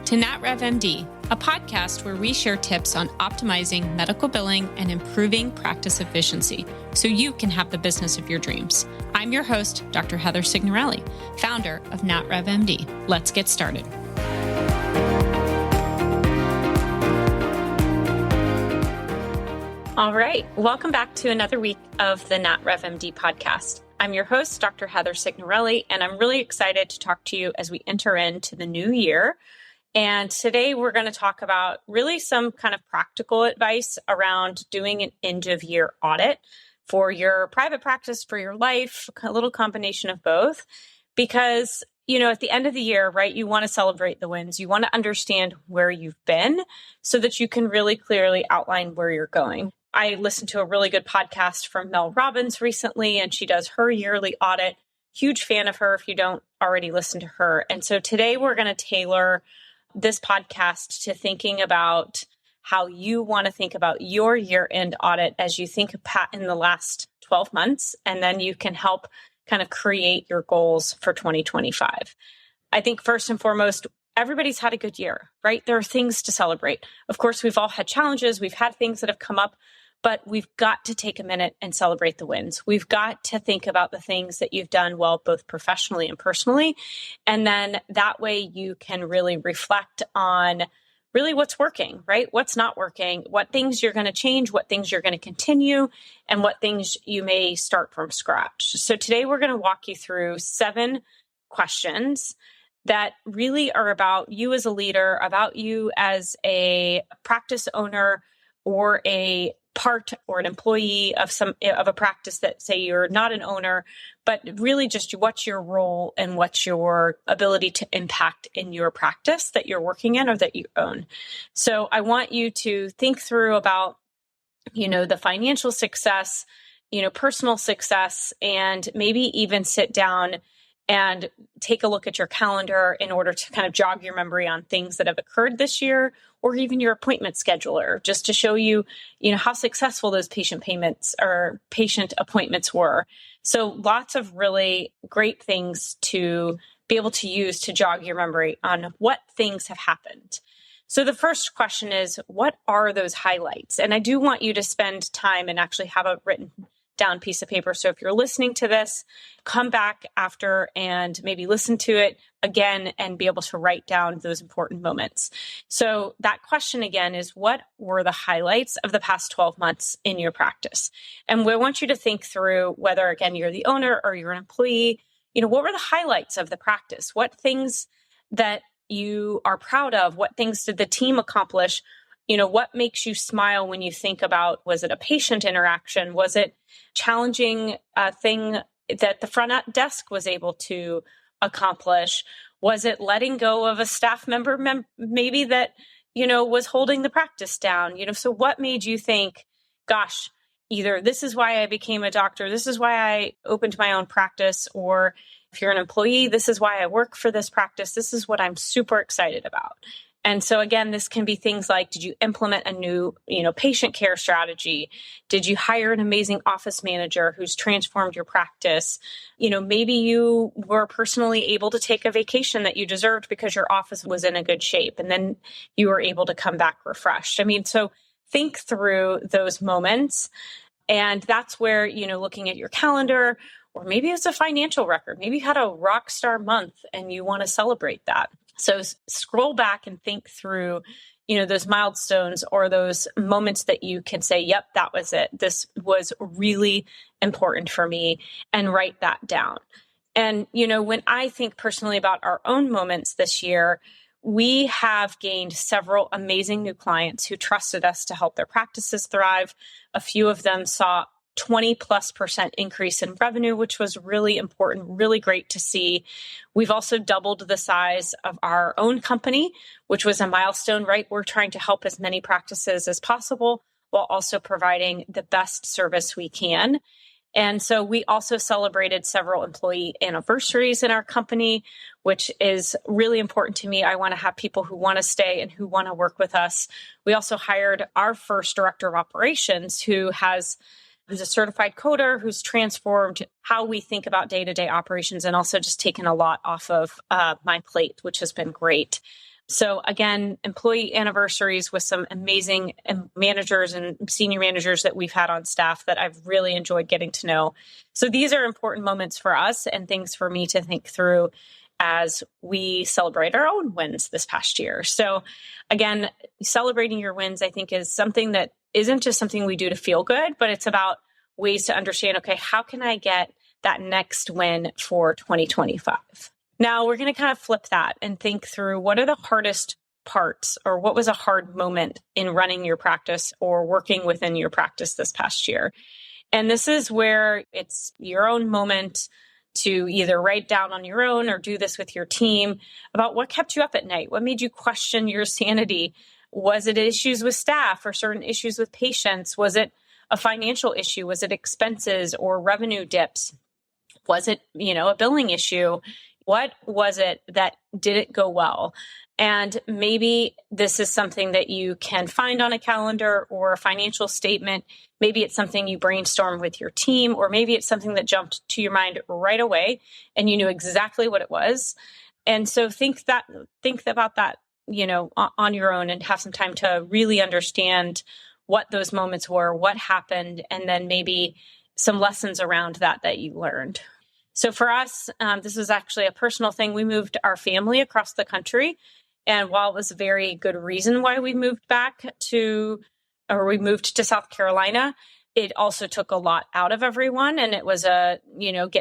to NatRevMD, a podcast where we share tips on optimizing medical billing and improving practice efficiency so you can have the business of your dreams. I'm your host, Dr. Heather Signorelli, founder of NatRevMD. Let's get started. All right, welcome back to another week of the NatRevMD podcast. I'm your host, Dr. Heather Signorelli, and I'm really excited to talk to you as we enter into the new year. And today we're going to talk about really some kind of practical advice around doing an end-of-year audit for your private practice, for your life, a little combination of both. Because, at the end of the year, right, you want to celebrate the wins. You want to understand where you've been so that you can really clearly outline where you're going. I listened to a really good podcast from Mel Robbins recently, and she does her yearly audit. Huge fan of her if you don't already listen to her. And so today we're going to tailor this podcast to thinking about how you want to think about your year-end audit as you think in the last 12 months, and then you can help kind of create your goals for 2025. I think first and foremost, everybody's had a good year, right? There are things to celebrate. Of course, we've all had challenges. We've had things that have come up, but we've got to take a minute and celebrate the wins. We've got to think about the things that you've done well, both professionally and personally. And then that way you can really reflect on really what's working, right? What's not working, what things you're going to change, what things you're going to continue, and what things you may start from scratch. So today we're going to walk you through 7 questions that really are about you as a leader, about you as a practice owner or a part or an employee of a practice that say you're not an owner, but really just what's your role and what's your ability to impact in your practice that you're working in or that you own. So I want you to think through about, the financial success, personal success, and maybe even sit down and take a look at your calendar in order to kind of jog your memory on things that have occurred this year, or even your appointment scheduler, just to show you, how successful those patient payments or patient appointments were. So lots of really great things to be able to use to jog your memory on what things have happened. So the first question is, what are those highlights? And I do want you to spend time and actually have a written down piece of paper. So if you're listening to this, come back after and maybe listen to it again and be able to write down those important moments. So that question again is, what were the highlights of the past 12 months in your practice? And we want you to think through whether, again, you're the owner or you're an employee, what were the highlights of the practice? What things that you are proud of? What things did the team accomplish? What makes you smile when you think about, was it a patient interaction? Was it challenging thing that the front desk was able to accomplish? Was it letting go of a staff member maybe that, was holding the practice down? So what made you think, gosh, either this is why I became a doctor, this is why I opened my own practice, or if you're an employee, this is why I work for this practice. This is what I'm super excited about. And so again, this can be things like, did you implement a new, patient care strategy? Did you hire an amazing office manager who's transformed your practice? Maybe you were personally able to take a vacation that you deserved because your office was in a good shape, and then you were able to come back refreshed. So think through those moments. And that's where, looking at your calendar, or maybe it's a financial record. Maybe you had a rock star month and you want to celebrate that. So scroll back and think through, those milestones or those moments that you can say, yep, that was it. This was really important for me, and write that down. And, when I think personally about our own moments this year, we have gained several amazing new clients who trusted us to help their practices thrive. A few of them saw 20+% increase in revenue, which was really important, really great to see. We've also doubled the size of our own company, which was a milestone, right? We're trying to help as many practices as possible while also providing the best service we can. And so we also celebrated several employee anniversaries in our company, which is really important to me. I want to have people who want to stay and who want to work with us. We also hired our first director of operations who's a certified coder, who's transformed how we think about day-to-day operations and also just taken a lot off of my plate, which has been great. So again, employee anniversaries with some amazing managers and senior managers that we've had on staff that I've really enjoyed getting to know. So these are important moments for us and things for me to think through as we celebrate our own wins this past year. So again, celebrating your wins, I think, is something that isn't just something we do to feel good, but it's about ways to understand, okay, how can I get that next win for 2025? Now we're going to kind of flip that and think through what are the hardest parts, or what was a hard moment in running your practice or working within your practice this past year. And this is where it's your own moment to either write down on your own or do this with your team about what kept you up at night. What made you question your sanity? Was it issues with staff or certain issues with patients? Was it a financial issue? Was it expenses or revenue dips? Was it, a billing issue? What was it that didn't go well? And maybe this is something that you can find on a calendar or a financial statement. Maybe it's something you brainstorm with your team, or maybe it's something that jumped to your mind right away and you knew exactly what it was. And so think about that, on your own, and have some time to really understand what those moments were, what happened, and then maybe some lessons around that you learned. So for us, this was actually a personal thing. We moved our family across the country. And while it was a very good reason why we moved to South Carolina, it also took a lot out of everyone. And it was getting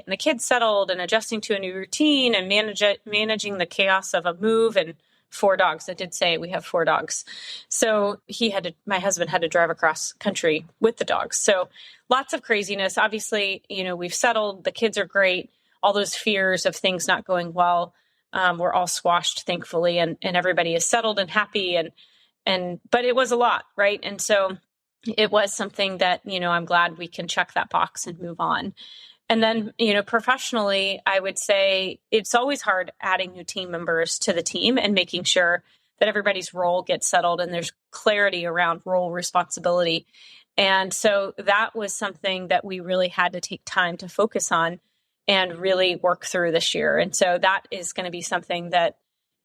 the kids settled and adjusting to a new routine and managing the chaos of a move and 4 dogs. I did say we have 4 dogs. So my husband had to drive across country with the dogs. So lots of craziness. Obviously, we've settled, the kids are great. All those fears of things not going well, were all squashed, thankfully, and everybody is settled and happy. But it was a lot, right? And so it was something that, I'm glad we can check that box and move on. And then, professionally, I would say it's always hard adding new team members to the team and making sure that everybody's role gets settled and there's clarity around role responsibility. And so that was something that we really had to take time to focus on and really work through this year. And so that is going to be something that,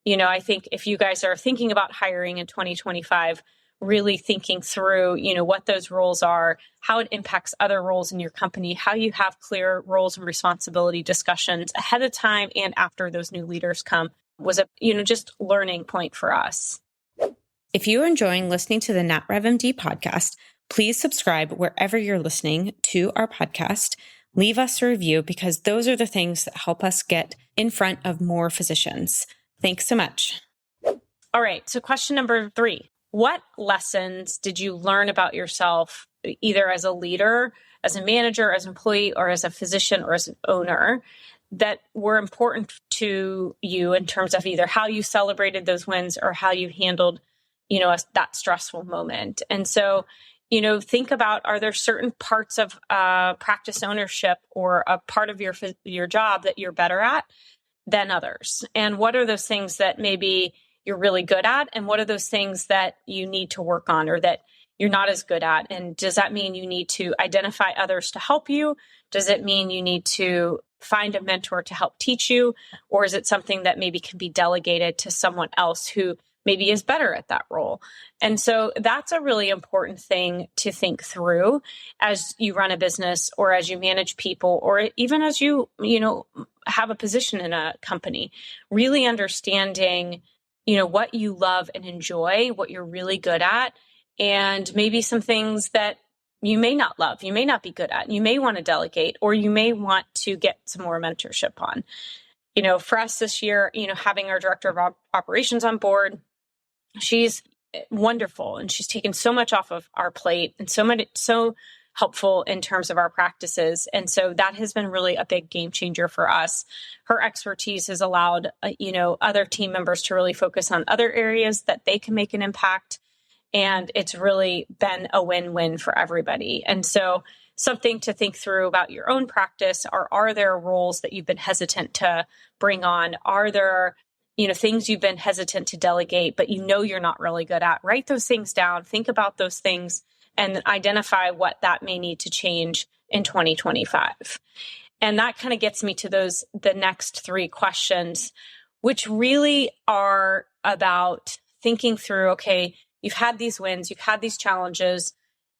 I think if you guys are thinking about hiring in 2025, really thinking through, what those roles are, how it impacts other roles in your company, how you have clear roles and responsibility discussions ahead of time and after those new leaders come was a, just learning point for us. If you are enjoying listening to the NatRevMD podcast, please subscribe wherever you're listening to our podcast. Leave us a review, because those are the things that help us get in front of more physicians. Thanks so much. All right. So question number 3. What lessons did you learn about yourself, either as a leader, as a manager, as an employee, or as a physician or as an owner, that were important to you in terms of either how you celebrated those wins or how you handled, that stressful moment? And so, think about, are there certain parts of practice ownership or a part of your job that you're better at than others? And what are those things that maybe you're really good at? And what are those things that you need to work on or that you're not as good at? And does that mean you need to identify others to help you? Does it mean you need to find a mentor to help teach you? Or is it something that maybe can be delegated to someone else who maybe is better at that role? And so that's a really important thing to think through as you run a business or as you manage people, or even as you have a position in a company, really understanding what you love and enjoy, what you're really good at, and maybe some things that you may not love, you may not be good at, you may want to delegate, or you may want to get some more mentorship on. For us this year, having our director of operations on board, she's wonderful, and she's taken so much off of our plate and so helpful in terms of our practices. And so that has been really a big game changer for us. Her expertise has allowed, other team members to really focus on other areas that they can make an impact. And it's really been a win-win for everybody. And so something to think through about your own practice are there roles that you've been hesitant to bring on? Are there, things you've been hesitant to delegate, but you're not really good at? Write those things down, think about those things, and identify what that may need to change in 2025. And that kind of gets me to the next 3 questions, which really are about thinking through, okay, you've had these wins, you've had these challenges,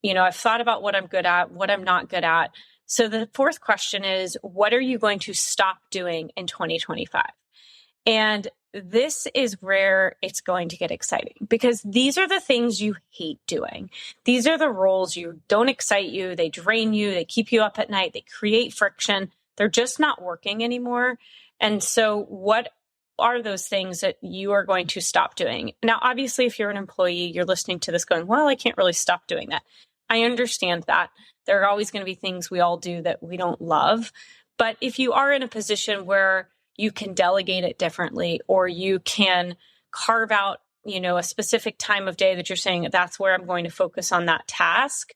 I've thought about what I'm good at, what I'm not good at. So the fourth question is, what are you going to stop doing in 2025? And this is where it's going to get exciting, because these are the things you hate doing. These are the roles you don't excite you. They drain you. They keep you up at night. They create friction. They're just not working anymore. And so what are those things that you are going to stop doing? Now, obviously, if you're an employee, you're listening to this going, well, I can't really stop doing that. I understand that. There are always going to be things we all do that we don't love. But if you are in a position where you can delegate it differently, or you can carve out, a specific time of day that you're saying that's where I'm going to focus on that task,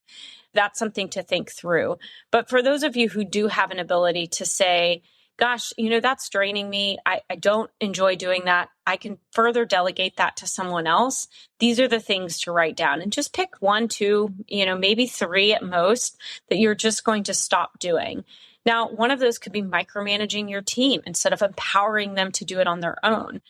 that's something to think through. But for those of you who do have an ability to say, gosh, that's draining me, I don't enjoy doing that, I can further delegate that to someone else. These are the things to write down, and just pick 1, 2, maybe 3 at most that you're just going to stop doing. Now, one of those could be micromanaging your team instead of empowering them to do it on their own.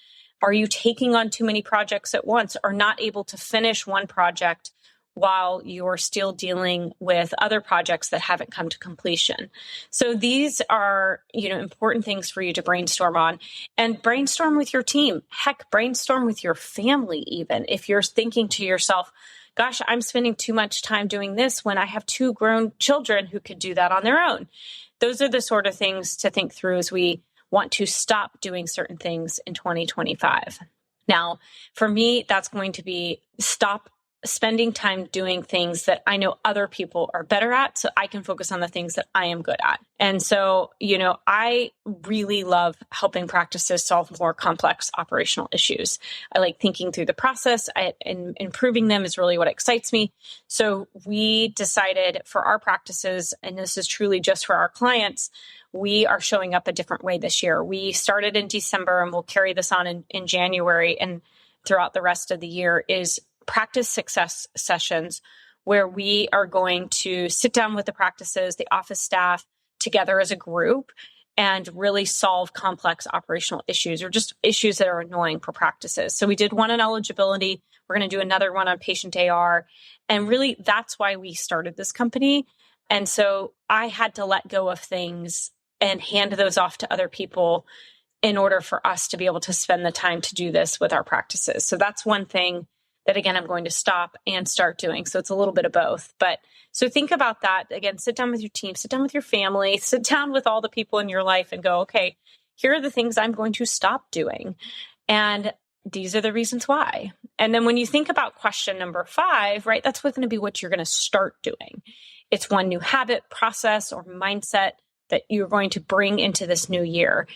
Are you taking on too many projects at once, or not able to finish one project while you're still dealing with other projects that haven't come to completion? So these are, important things for you to brainstorm on, and brainstorm with your team. Heck, brainstorm with your family even. If you're thinking to yourself, gosh, I'm spending too much time doing this when I have 2 grown children who could do that on their own. Those are the sort of things to think through as we want to stop doing certain things in 2025. Now, for me, that's going to be stop spending time doing things that I know other people are better at, so I can focus on the things that I am good at. And so, I really love helping practices solve more complex operational issues. I like thinking through the process, and improving them is really what excites me. So we decided for our practices, and this is truly just for our clients, we are showing up a different way this year. We started in December, and we'll carry this on in January and throughout the rest of the year, is practice success sessions, where we are going to sit down with the practices, the office staff, together as a group, and really solve complex operational issues, or just issues that are annoying for practices. So we did one on eligibility. We're going to do another one on patient AR. And really, that's why we started this company. And so I had to let go of things and hand those off to other people in order for us to be able to spend the time to do this with our practices. So that's one thing that, again, I'm going to stop and start doing. So it's a little bit of both. But so think about that. Again, sit down with your team, sit down with your family, sit down with all the people in your life and go, okay, here are the things I'm going to stop doing. And these are the reasons why. And then when you think about question number 5, right, that's what's going to be what you're going to start doing. It's one new habit, process, or mindset that you're going to bring into this new year.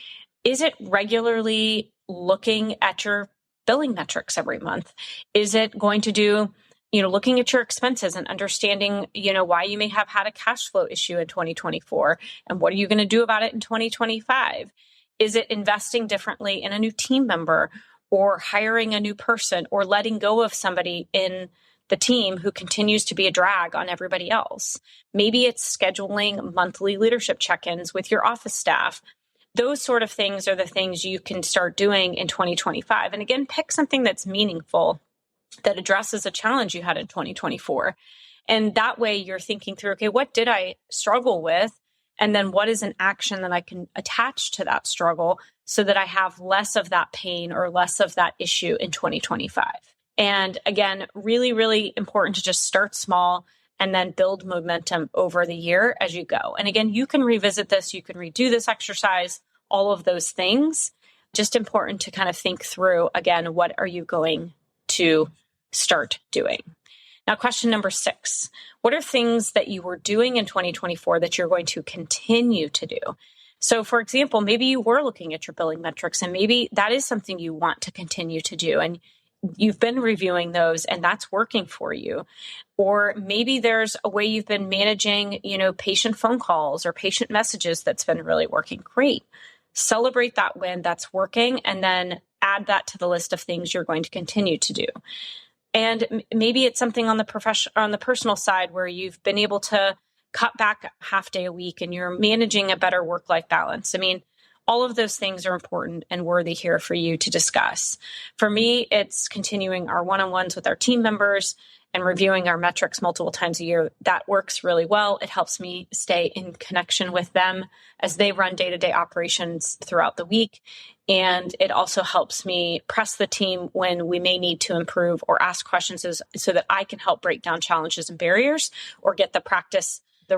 Is it regularly looking at your billing metrics every month? Is it going to do, looking at your expenses and understanding, why you may have had a cash flow issue in 2024, and what are you going to do about it in 2025? Is it investing differently in a new team member, or hiring a new person, or letting go of somebody in the team who continues to be a drag on everybody else? Maybe it's scheduling monthly leadership check-ins with your office staff. Those sort of things are the things you can start doing in 2025. And again, pick something that's meaningful, that addresses a challenge you had in 2024. And that way you're thinking through, okay, what did I struggle with? And then what is an action that I can attach to that struggle so that I have less of that pain or less of that issue in 2025? And again, really, really important to just start small and then build momentum over the year as you go. And again, you can revisit this, you can redo this exercise, all of those things. Just important to kind of think through, again, what are you going to start doing? Now, question number 6, what are things that you were doing in 2024 that you're going to continue to do? So for example, maybe you were looking at your billing metrics, and maybe that is something you want to continue to do. And you've been reviewing those and that's working for you. Or maybe there's a way you've been managing, patient phone calls or patient messages that's been really working. Great. Celebrate that win that's working, and then add that to the list of things you're going to continue to do. And maybe it's something on the personal side where you've been able to cut back half day a week and you're managing a better work-life balance. I mean, all of those things are important and worthy here for you to discuss. For me, it's continuing our one-on-ones with our team members and reviewing our metrics multiple times a year. That works really well. It helps me stay in connection with them as they run day-to-day operations throughout the week. And it also helps me press the team when we may need to improve or ask questions so that I can help break down challenges and barriers or get the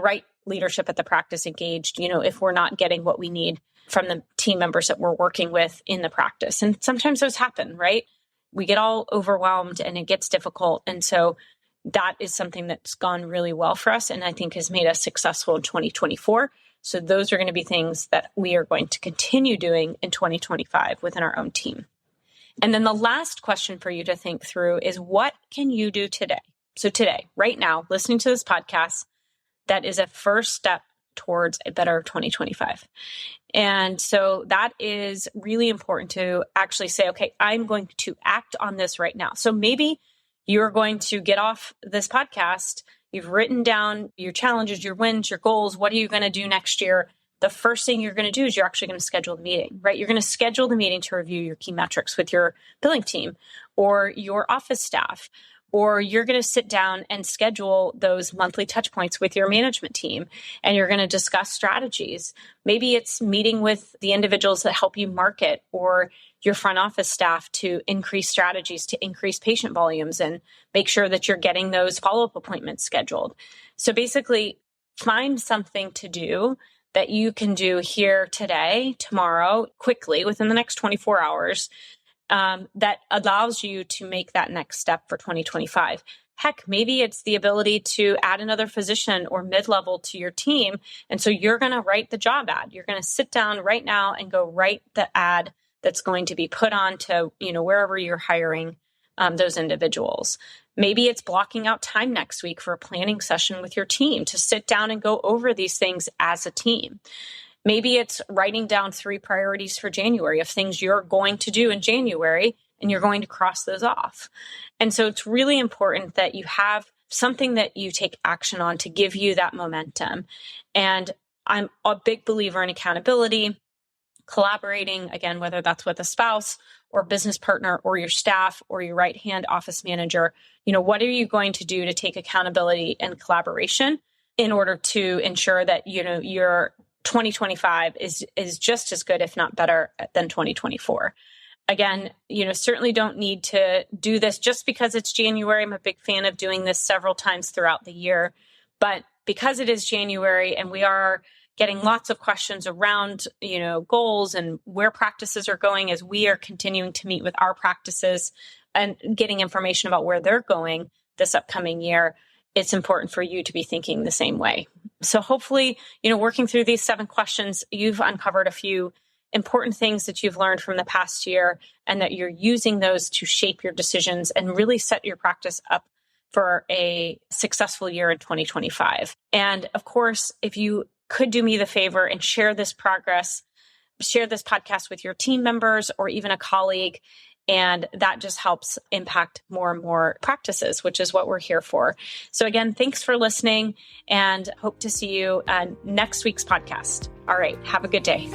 right leadership at the practice engaged, if we're not getting what we need from the team members that we're working with in the practice. And sometimes those happen, right? We get all overwhelmed and it gets difficult. And so that is something that's gone really well for us and I think has made us successful in 2024. So those are going to be things that we are going to continue doing in 2025 within our own team. And then the last question for you to think through is, what can you do today? So today, right now, listening to this podcast, that is a first step towards a better 2025. And so that is really important to actually say, okay, I'm going to act on this right now. So maybe you're going to get off this podcast. You've written down your challenges, your wins, your goals. What are you going to do next year? The first thing you're going to do is you're actually going to schedule the meeting, right? You're going to schedule the meeting to review your key metrics with your billing team or your office staff. Or you're going to sit down and schedule those monthly touch points with your management team, and you're going to discuss strategies. Maybe it's meeting with the individuals that help you market or your front office staff to increase strategies, to increase patient volumes and make sure that you're getting those follow-up appointments scheduled. So basically, find something to do that you can do here today, tomorrow, quickly, within the next 24 hours, that allows you to make that next step for 2025. Heck, maybe it's the ability to add another physician or mid-level to your team. And so you're going to write the job ad. You're going to sit down right now and go write the ad that's going to be put on to, wherever you're hiring those individuals. Maybe it's blocking out time next week for a planning session with your team to sit down and go over these things as a team. Maybe it's writing down 3 priorities for January of things you're going to do in January, and you're going to cross those off. And so it's really important that you have something that you take action on to give you that momentum. And I'm a big believer in accountability, collaborating, again, whether that's with a spouse or business partner or your staff or your right-hand office manager. What are you going to do to take accountability and collaboration in order to ensure that, your 2025 is just as good, if not better, than 2024. Again, certainly don't need to do this just because it's January. I'm a big fan of doing this several times throughout the year. But because it is January and we are getting lots of questions around, goals and where practices are going as we are continuing to meet with our practices and getting information about where they're going this upcoming year, it's important for you to be thinking the same way. So hopefully, working through these 7 questions, you've uncovered a few important things that you've learned from the past year and that you're using those to shape your decisions and really set your practice up for a successful year in 2025. And of course, if you could do me the favor and share this progress, share this podcast with your team members or even a colleague. And that just helps impact more and more practices, which is what we're here for. So again, thanks for listening and hope to see you on next week's podcast. All right. Have a good day.